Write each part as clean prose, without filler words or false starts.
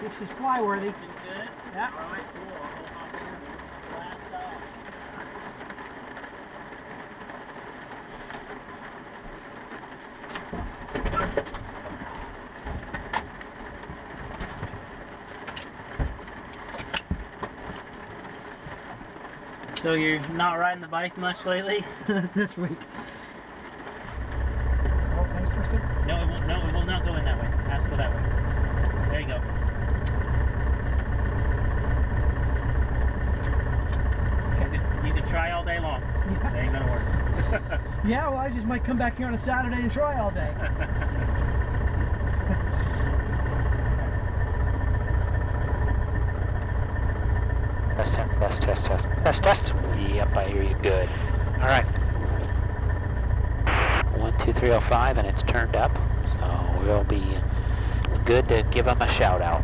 think she's flyworthy. She's good? Yeah. Alright, cool. I'll hop in. Blast off. So you're not riding the bike much lately? This week. Oh, thanks, Tristan. No, it will not go in that way. It has to go that way. There you go. You can try all day long. Yeah. It ain't gonna work. Yeah, well, I just might come back here on a Saturday and try all day. Test. Yep, I hear you good. All right. 12305 and it's turned up, so we'll be good to give them a shout out.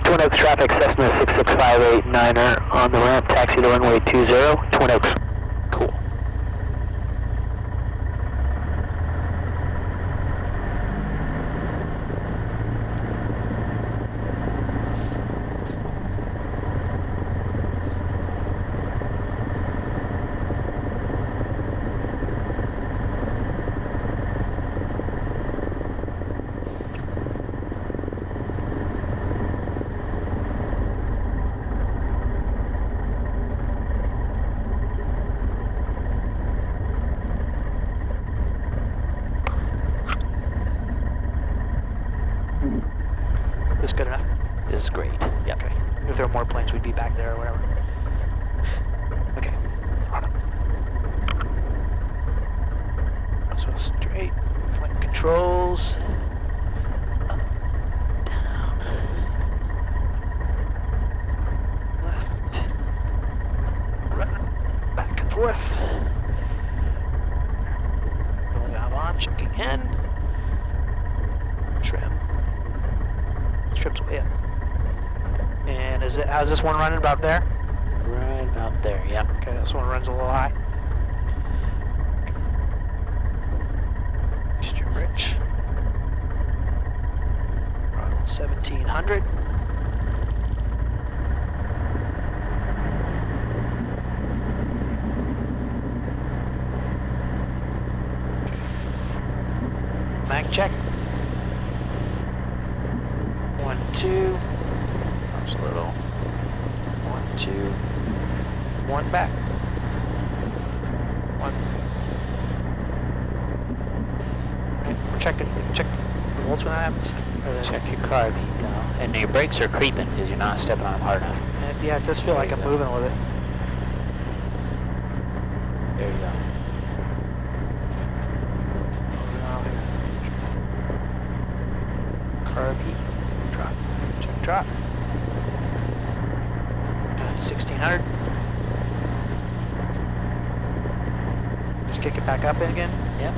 Twin Oaks traffic, Cessna 66589er on the ramp, taxi to runway 20, Twin Oaks. Cool. This good enough? This is great. Yep. Okay. If there were more planes, we'd be back there or whatever. Okay. On it. So straight. Flight controls. Up, down. Left. Right. Back and forth. Going on, checking in. Trim. Trim's way up. And how's this one running about there? Right about there, yep. Okay, this one runs a little high. Extra rich. Throttle 1700. Mag check. 1, 2. Arms a little. 1, 2. 1 back. 1. Right, we're checking. Check the volts when that happens. Check your carb heat though. And your brakes are creeping because you're not stepping on them hard enough. Yeah, it does feel like I'm moving a little bit. There you go. Carb heat. Drop. Check drop. 1600. Just kick it back up again. Yep.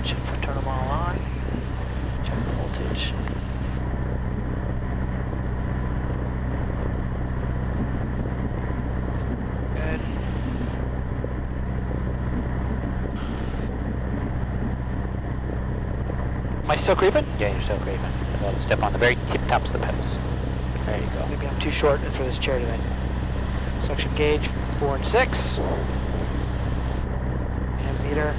Check, turn them all on. Check the voltage. Good. Am I still creeping? Yeah, you're still creeping. You gotta step on the very tip tops of the pedals. There you go. Maybe I'm too short for this chair today. Suction gauge 4 and 6. Ammeter.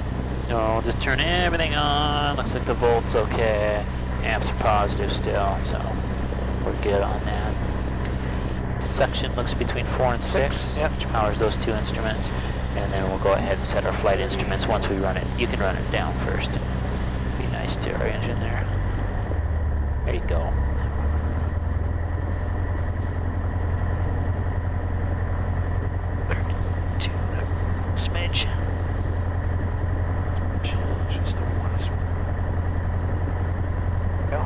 No, just turn everything on. Looks like the volt's okay. Amps are positive still, so we're good on that. Suction looks between 4 and 6, Yep. which powers those two instruments. And then we'll go ahead and set our flight instruments once we run it. You can run it down first. Be nice to our engine there. There you go. Smidge. Just the one. Go.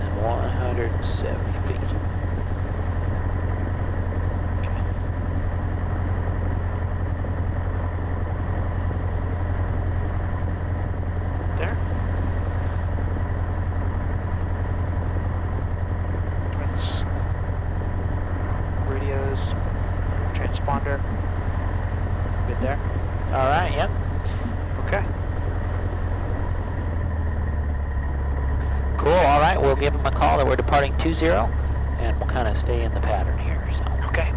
And 170 feet. Okay. There. Twins. Radios. Transponder. Good there. All right, yep. Okay. right, we'll give them a call that we're departing 20, and we'll kind of stay in the pattern here. So. Okay.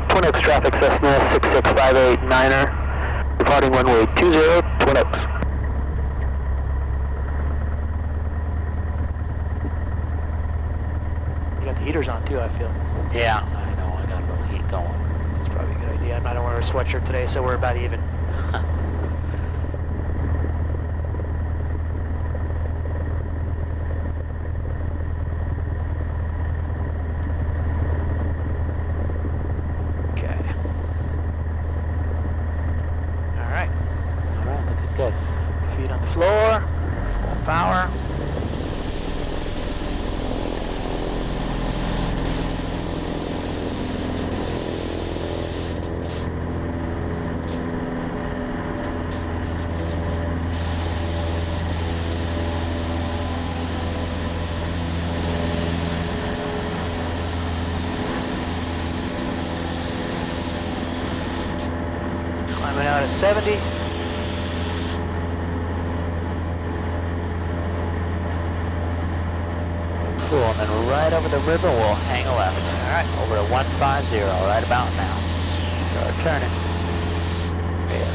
Twin Oaks traffic, Cessna 66589er, departing runway 20, Twin Oaks. You got the heaters on too, I feel. Yeah, I know, I got a little heat going. That's probably a good idea. I'm not wearing a sweatshirt today, so we're about even. Good. Feet on the floor, full power. Climbing out at 70. Cool, and then right over the river, we'll hang a left. All right, over to 150, right about now. Start turning. There you go.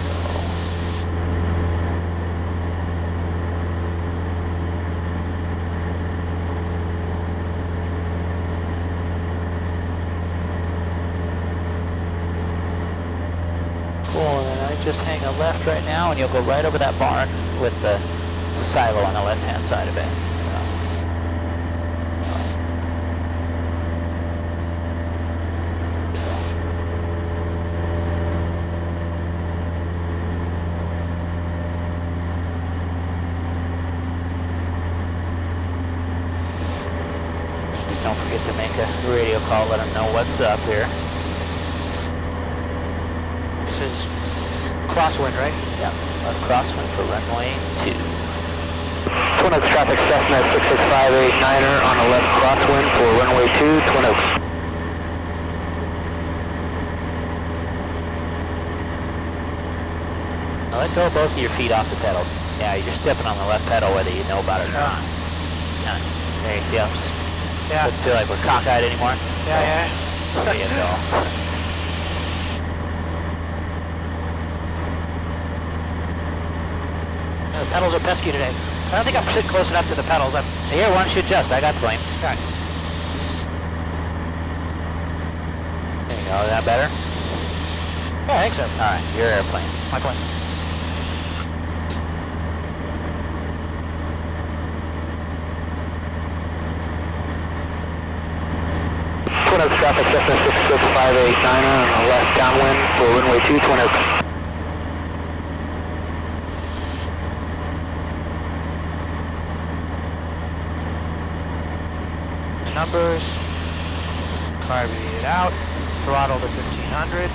Cool, and then I just hang a left right now, and you'll go right over that barn with the silo on the left-hand side of it. Don't forget to make a radio call, let them know what's up here. This is crosswind, right? Yeah, crosswind for runway 2. Twin Oaks traffic, Cessna 66589er on the left crosswind for runway 2, Twin Oaks. Now let go of both of your feet off the pedals. Yeah, you're stepping on the left pedal whether you know about it or not. Yeah. There you see how yeah. Doesn't feel like we're cockeyed anymore. Yeah, yeah. There you go. The pedals are pesky today. I don't think I'm sitting close enough to the pedals. Here, why don't you adjust? I got the blame. Okay. There you go. Is that better? Yeah, I think so. All right, your airplane. My plane. Twin Oaks traffic, Cessna 66589er on the left downwind for runway 2, Twin Oaks. Numbers, carbureted out, throttle to 1500,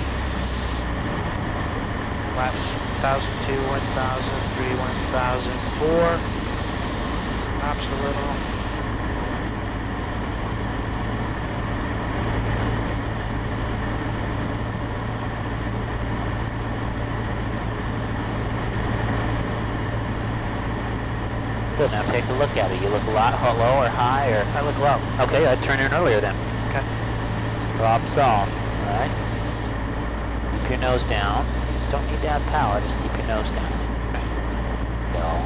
laps 1002, 1003, 1004, drops a little. Good, now take a look at it. You look a lot low or high or? I look low. Okay, I'd turn in earlier then. Okay. Drop all. Alright. Keep your nose down. You just don't need to add power, just keep your nose down. Go.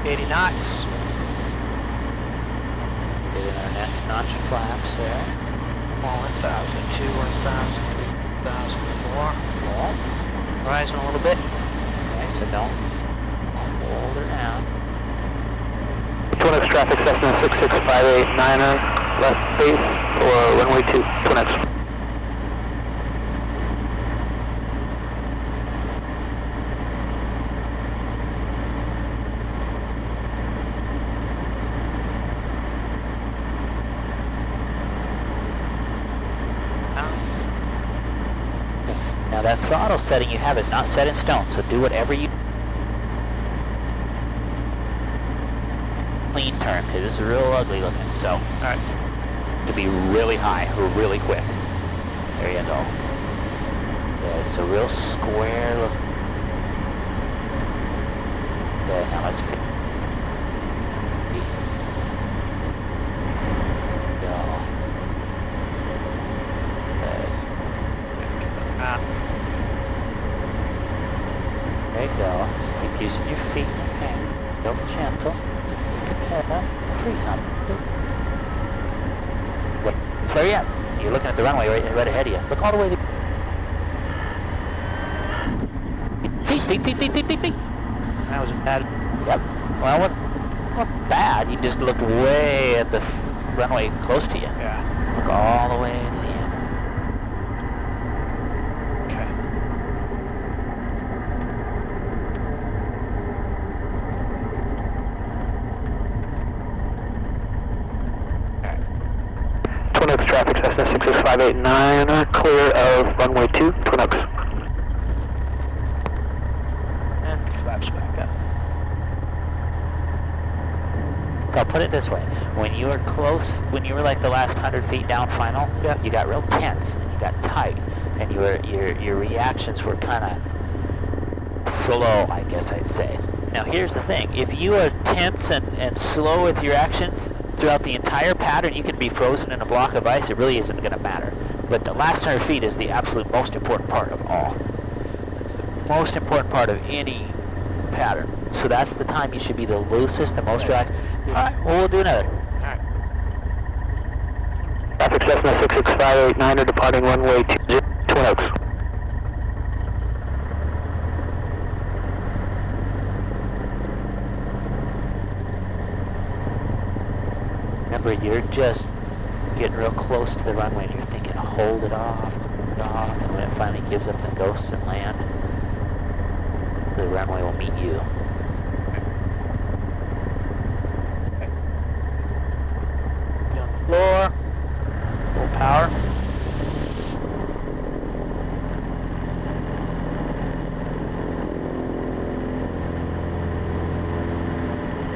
80 knots. Get in our next notch of flaps there. 1002, 1003, 1004. Cool. Rising a little bit. Okay, so don't hold her down. Twin Oaks traffic, Cessna 66589er, left base for runway 2, Twin Oaks. Now that throttle setting you have is not set in stone, so do whatever you clean turn, because this is real ugly looking, so Alright. to be really high or really quick. There you go. Yeah, it's a real square look. Okay, now let's go. There you go. Just keep using your feet and your hand. Go gentle. Keep your head up. Freeze on. Wait. Flare up. You're looking at the runway right ahead of you. Look all the way. Beep. That was bad. Yep. Well, it wasn't bad. You just looked way at the runway close to you. Yeah. Look all the way to the end. Okay. Twin Oaks traffic, Cessna 66589, clear of runway 2, Twin Oaks. And flaps back up. So I'll put it this way: when you were close, when you were like the last 100 feet down final, Yeah. you got real tense and you got tight, and your reactions were kind of slow, I guess I'd say. Now here's the thing: if you are tense and slow with your actions throughout the entire pattern, you can be frozen in a block of ice. It really isn't going to matter. But the last 100 feet is the absolute most important part of all. It's the most important part of any pattern. So that's the time you should be the loosest, the most relaxed. All right, well, we'll do another. All right. Traffic Cessna 66589 departing runway 20, Twin Oaks. Remember, you're just getting real close to the runway and you're thinking, hold it off, and when it finally gives up the ghosts and land, the runway will meet you. Get on the floor. Full power.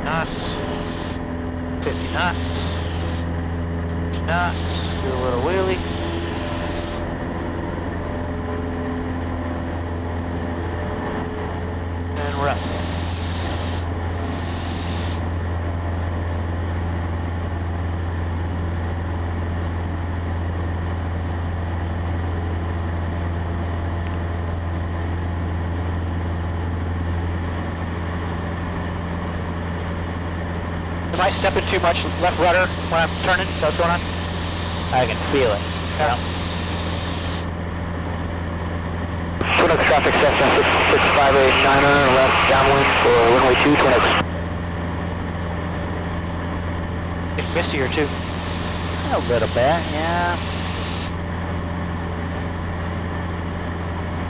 Knots. 50 knots. Knots. Do a little wheelie. And we're up. Am I stepping too much left rudder when I'm turning? Is that what's going on? I can feel it. Yeah. Twin Oaks traffic Cessna 66589 left downwind for runway 2, Twin Oaks. Getting misty here too. A little bit, yeah.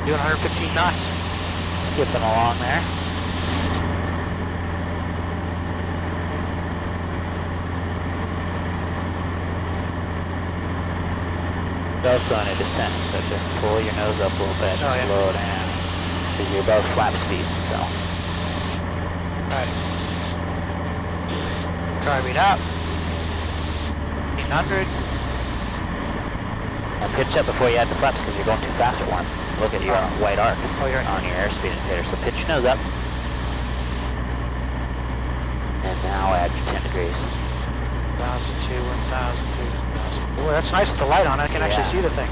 Doing 115 knots. Skipping along there. Also on a descent, so just pull your nose up a little bit and Oh, yeah. slow down. Because you're above flap speed, so. Alright. Driving up. 1800. Now pitch up before you add the flaps because you're going too fast for one. Look at your white arc Oh, you're right. on your airspeed indicator. So pitch your nose up. And now add your 10 degrees. 1002, 1002, 1000. Boy, that's nice with the light on. I can actually Yeah. see the thing.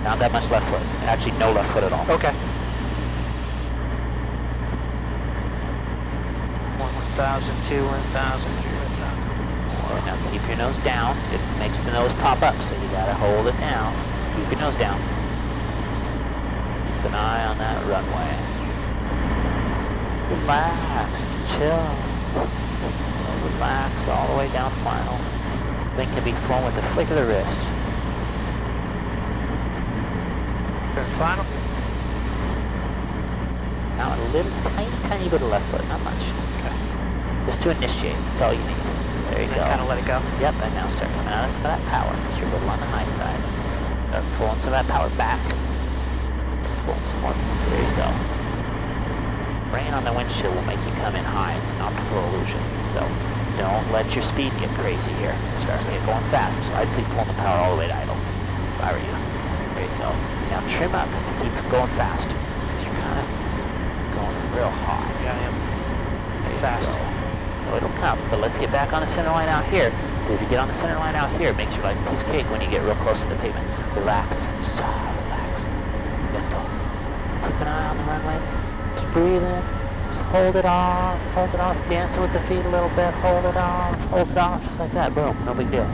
Not that much left foot. Actually, no left foot at all. Okay. 1002, 1000, 1000. Now keep your nose down. It makes the nose pop up, so you gotta hold it down. Keep your nose down. Keep an eye on that runway. Relax, chill. Relaxed all the way down final. Thing can be flown with the flick of the wrist. Turn final. Now a little tiny bit of left foot, not much. Okay. Just to initiate, that's all you need. There you And go. kind of let it go. Yep, and now start coming out of some of that power, because you're a little on the high side. So start pulling some of that power back. Pulling some more. There you go. Rain on the windshield will make you come in high. It's an optical illusion. So don't let your speed get crazy here. Start to get going fast. So I'd be pulling the power all the way to idle if I were you. There you go. Now trim up and keep going fast. 'Cause you're kind of going real hot. Yeah, I am. There you Fast. go. No, it'll come, but let's get back on the center line out here. If you get on the center line out here, it makes your life a piece of cake when you get real close to the pavement. Relax. Just relax. Gentle. Keep an eye on the runway. Just breathe in. Just hold it off. Hold it off. Dancing with the feet a little bit. Hold it off. Hold it off. Just like that. Boom. No big deal.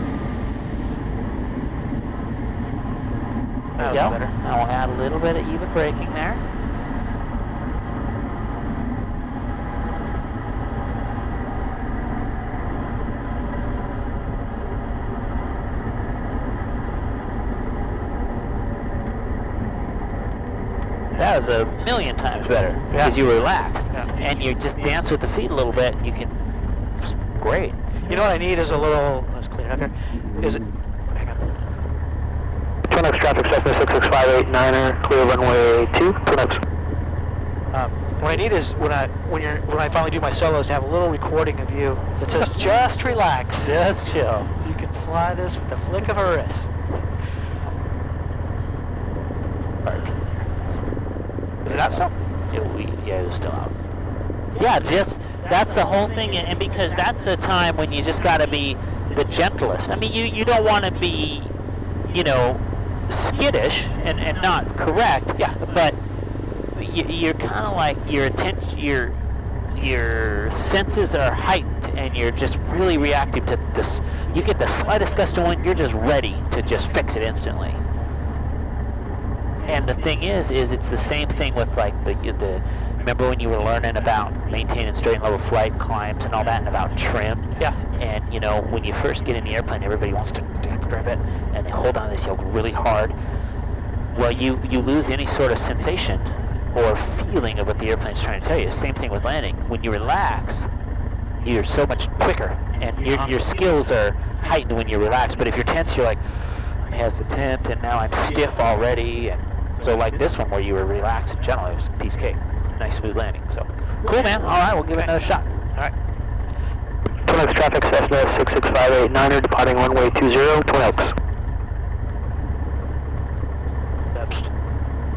There you go. Better. Now we'll add a little bit of even braking there. That was a million times better because you were relaxed and you just dance with the feet a little bit. And you can, it's great. You know what I need is a little. Let's clean it up here. Is it? Hang on. Twin Oaks traffic, Cessna 66589er, clear runway 2, Twin Oaks. What I need is when I finally do my solos to have a little recording of you that says just relax, Just chill. you can fly this with the flick of a wrist. Is it out so? Yeah, it was still out. Yeah, just that's the whole thing, and because that's the time when you just got to be the gentlest. I mean, you don't want to be, you know, skittish and not correct. Yeah. But you're kind of like your attention, your senses are heightened, and you're just really reactive to this. You get the slightest gust of wind, you're just ready to just fix it instantly. And the thing is it's the same thing with like the remember when you were learning about maintaining straight and level flight climbs and all that, and about trim? Yeah. And you know, when you first get in the airplane, everybody wants to dance grab it, and they hold on to this yoke really hard. Well, you lose any sort of sensation or feeling of what the airplane's trying to tell you. Same thing with landing. When you relax, you're so much quicker, and your skills are heightened when you're relaxed. But if you're tense, you're like, I'm hesitant, and now I'm stiff already. And so like this one where you were relaxed and gentle, it was a piece of cake. Nice smooth landing. So cool, man. All right, we'll give it another shot. All right. Twin Oaks traffic, Cessna 66589er, departing runway 20, Twin Oaks.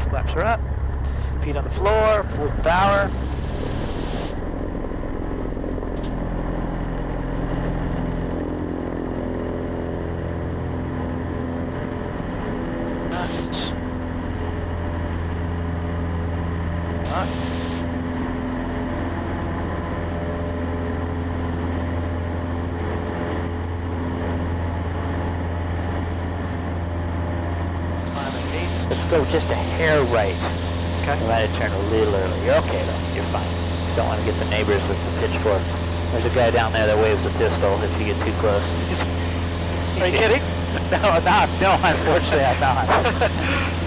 Flaps are up. Feet on the floor. Full power. Nice. Let's go just a hair right. Okay. You might have turned a little early. You're okay though. You're fine. Just don't want to get the neighbors with the pitchfork. There's a guy down there that waves a pistol if you get too close. Are you kidding? No, unfortunately I'm not.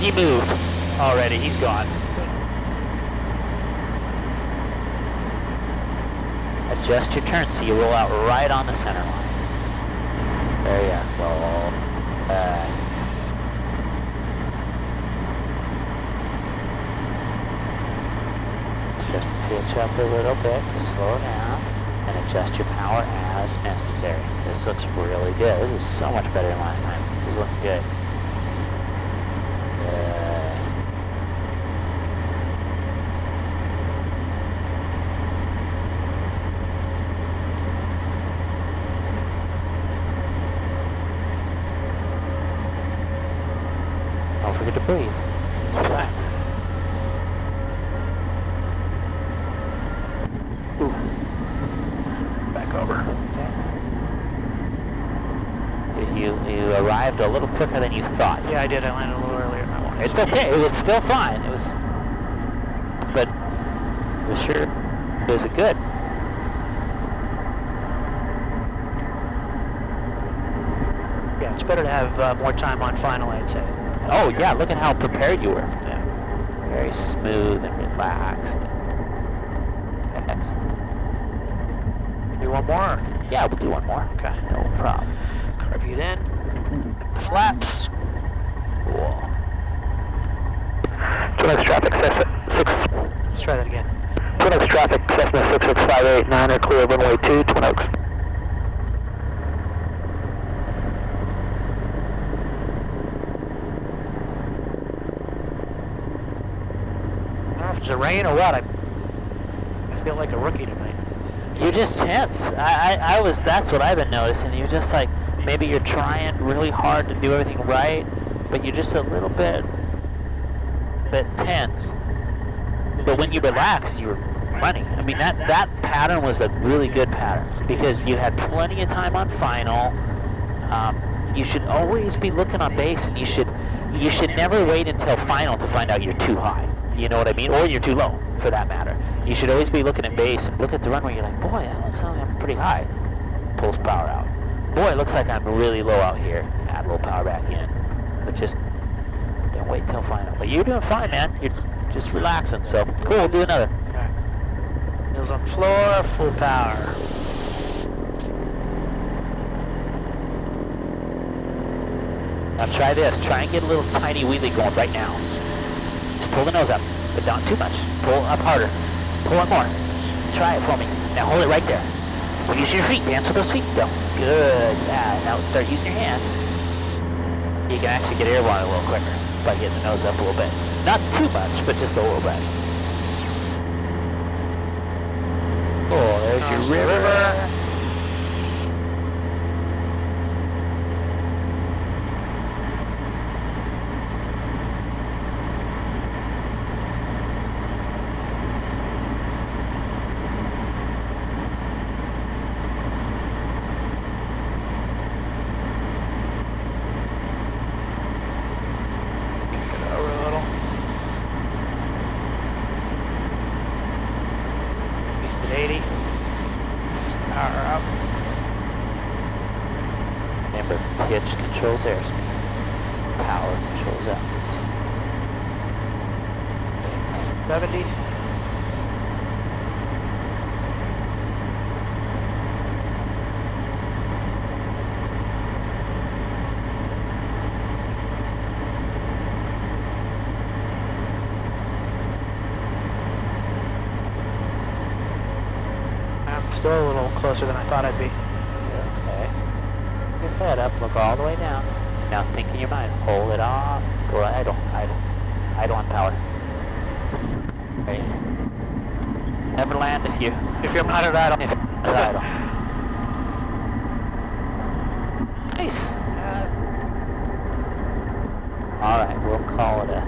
He moved already. He's gone. Adjust your turn so you roll out right on the center line. There you go. Just pitch up a little bit to slow down and adjust your power as necessary. This looks really good. This is so much better than last time. This is looking good. Don't forget to breathe. Relax. Ooh. Back over. Okay. You arrived a little quicker than you thought. Yeah, I did. I landed a little earlier. It's okay. It was still fine. It was, but it was sure. Was it good? Yeah, it's better to have more time on final, I'd say. Oh yeah, look at how prepared you were. Yeah. Very smooth and relaxed. Excellent. Do one more? Yeah, we'll do one more. Okay. No problem. Carbute in. Flaps. Cool. Twin Oaks traffic, Cessna Let's try that again. Twin Oaks traffic, Cessna 66589er, clear runway 2, Twin Oaks. challenge, the rain or what? I feel like a rookie tonight. You're just tense. I was, that's what I've been noticing. You're just like, maybe you're trying really hard to do everything right, but you're just a little bit tense. But when you relax, you're running. I mean, that pattern was a really good pattern because you had plenty of time on final. You should always be looking on base, and you should never wait until final to find out you're too high. You know what I mean? Or you're too low, for that matter. You should always be looking at base and look at the runway. You're like, boy, that looks like I'm pretty high. Pulls power out. Boy, it looks like I'm really low out here. Add a little power back in. But just don't wait till final. But you're doing fine, man. You're just relaxing. So cool. We'll do another. Okay. Wheels on floor, full power. Now try this. Try and get a little tiny wheelie going right now. Just pull the nose up, but not too much. Pull up harder. Pull up more. Try it for me. Now hold it right there. Use your feet. Dance with those feet still. Good. Yeah. Now start using your hands. You can actually get airborne a little quicker by getting the nose up a little bit. Not too much, but just a little bit. Oh, there's your river. Pitch controls airspeed. Power controls out. 70. I'm still a little closer than I thought I'd be. Okay. Your head up, look all the way down. Now think in your mind, hold it off, go idle on power. Right. Never land if you're not at idle. If you're not at idle. Nice. Alright, we'll call it a